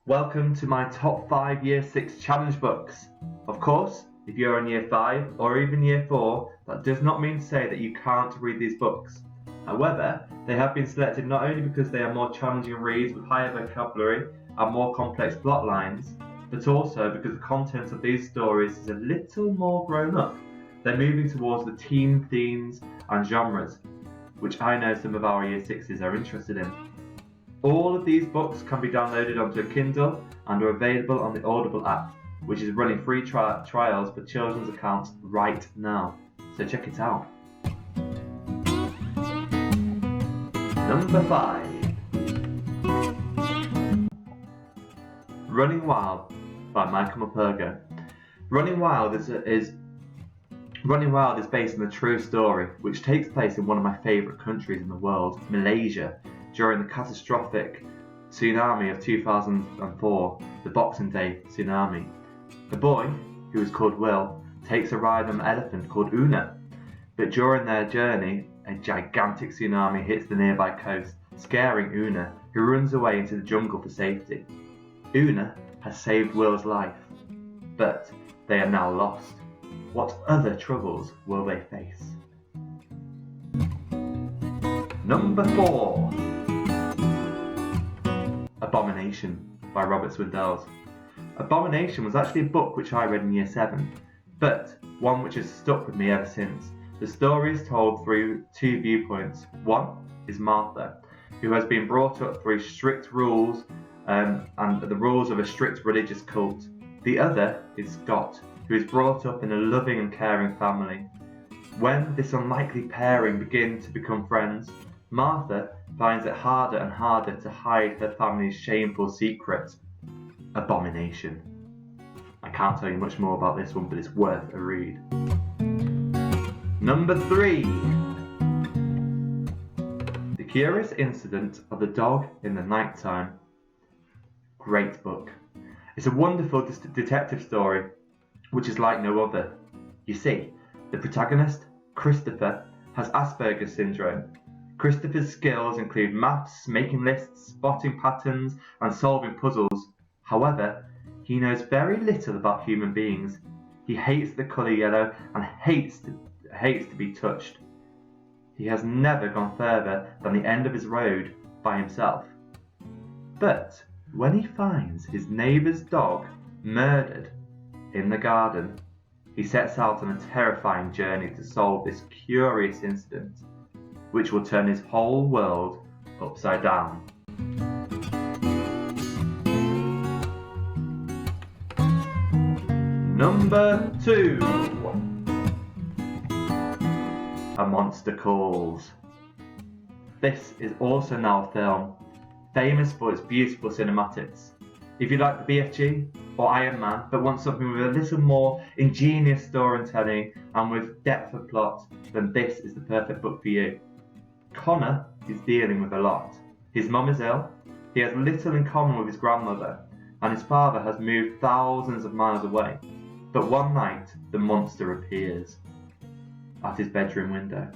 Welcome to my top 5 Year 6 challenge books. Of course, if you're in Year 5 or even Year 4, that does not mean to say that you can't read these books. However, they have been selected not only because they are more challenging reads with higher vocabulary and more complex plot lines, but also because the content of these stories is a little more grown up. They're moving towards the teen themes and genres, which I know some of our Year 6s are interested in. All of these books can be downloaded onto a Kindle and are available on the Audible app, which is running free trials for children's accounts right now. So check it out. Number 5. Running Wild by Michael Morpurgo. Running Wild is based on a true story which takes place in one of my favourite countries in the world, Malaysia, during the catastrophic tsunami of 2004, the Boxing Day tsunami. The boy, who is called Will, takes a ride on an elephant called Una, but during their journey, a gigantic tsunami hits the nearby coast, scaring Una, who runs away into the jungle for safety. Una has saved Will's life, but they are now lost. What other troubles will they face? Number 4. Abomination by Robert Swindells. Abomination was actually a book which I read in Year 7, but one which has stuck with me ever since. The story is told through 2 viewpoints. One is Martha, who has been brought up through strict rules and the rules of a strict religious cult. The other is Scott, who is brought up in a loving and caring family. When this unlikely pairing begin to become friends, Martha finds it harder and harder to hide her family's shameful secret, Abomination. I can't tell you much more about this one, but it's worth a read. Number 3. The Curious Incident of the Dog in the Nighttime. Great book. It's a wonderful detective story, which is like no other. You see, the protagonist, Christopher, has Asperger's syndrome. Christopher's skills include maths, making lists, spotting patterns, and solving puzzles. However, he knows very little about human beings. He hates the colour yellow and hates to be touched. He has never gone further than the end of his road by himself. But when he finds his neighbour's dog murdered in the garden, he sets out on a terrifying journey to solve this curious incident, which will turn his whole world upside down. Number 2. A Monster Calls. This is also now a film, famous for its beautiful cinematics. If you like the BFG or Iron Man, but want something with a little more ingenious storytelling and with depth of plot, then this is the perfect book for you. Connor is dealing with a lot. His mum is ill, he has little in common with his grandmother, and his father has moved thousands of miles away. But one night, the monster appears at his bedroom window.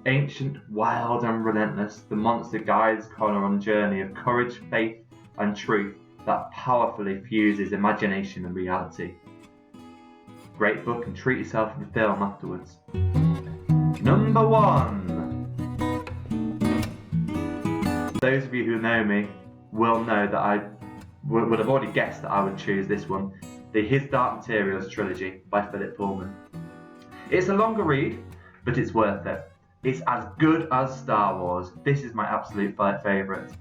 Ancient, wild and relentless, the monster guides Connor on a journey of courage, faith and truth that powerfully fuses imagination and reality. Great book, and treat yourself to the film afterwards. Number 1. Those of you who know me will know that I would have already guessed that I would choose this one, the His Dark Materials trilogy by Phillip Pullman. It's a longer read, but it's worth it. It's as good as Star Wars. This is my absolute favourite.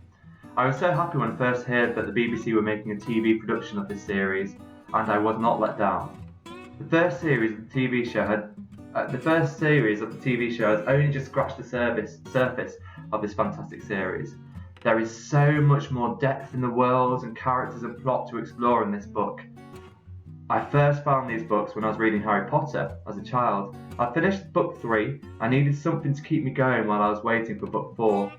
I was so happy when I first heard that the BBC were making a TV production of this series, and I was not let down. The first series of the TV show has only just scratched the surface of this fantastic series. There is so much more depth in the worlds and characters and plot to explore in this book. I first found these books when I was reading Harry Potter as a child. I finished book 3. I needed something to keep me going while I was waiting for book 4.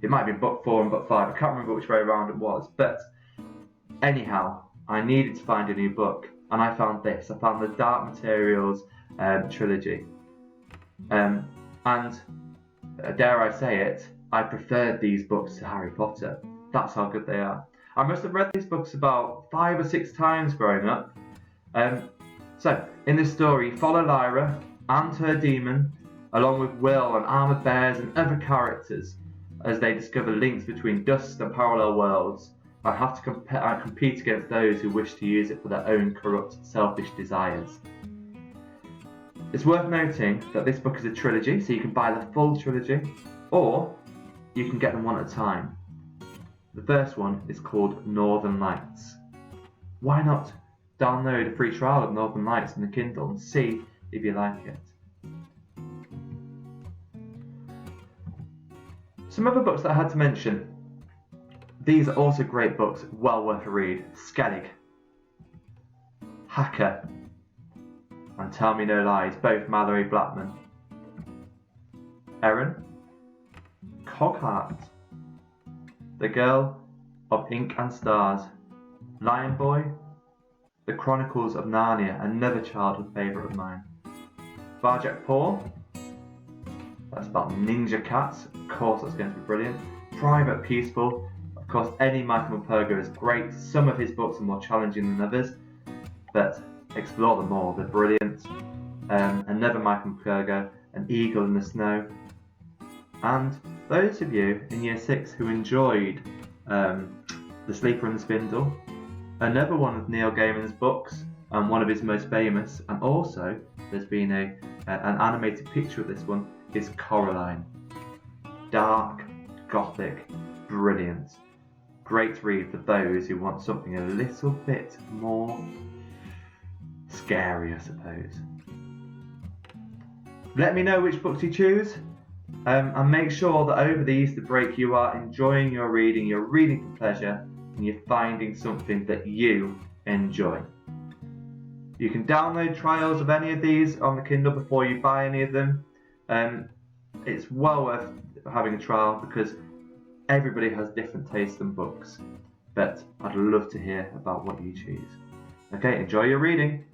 It might have been book 4 and book 5. I can't remember which way around it was. But anyhow, I needed to find a new book. And I found this. I found the Dark Materials trilogy. And dare I say it, I preferred these books to Harry Potter. That's how good they are. I must have read these books about 5 or 6 times growing up. So, in this story, follow Lyra and her demon, along with Will and Armoured Bears and other characters, as they discover links between dust and parallel worlds, and have to compete against those who wish to use it for their own corrupt, selfish desires. It's worth noting that this book is a trilogy, so you can buy the full trilogy, or you can get them one at a time. The first one is called Northern Lights. Why not download a free trial of Northern Lights in the Kindle and see if you like it? Some other books that I had to mention. These are also great books, well worth a read. Skellig, Hacker, and Tell Me No Lies, both Mallory Blackman. Erin, Cogheart, The Girl of Ink and Stars, Lion Boy, The Chronicles of Narnia, another childhood favourite of mine. Barjack Paul, that's about ninja cats, of course that's going to be brilliant. Private Peaceful, of course any Michael Morpurgo is great. Some of his books are more challenging than others, but explore them all, they're brilliant. Another Michael Morpurgo, An Eagle in the Snow. And those of you in Year 6 who enjoyed The Sleeper and the Spindle, another one of Neil Gaiman's books, and one of his most famous, and also there's been an animated picture of this one, is Coraline. Dark, gothic, brilliant. Great read for those who want something a little bit more scary, I suppose. Let me know which books you choose, and make sure that over the Easter break you are enjoying your reading, you're reading for pleasure, and you're finding something that you enjoy. You can download trials of any of these on the Kindle before you buy any of them. It's well worth having a trial because everybody has different tastes in books, but I'd love to hear about what you choose. Okay, enjoy your reading.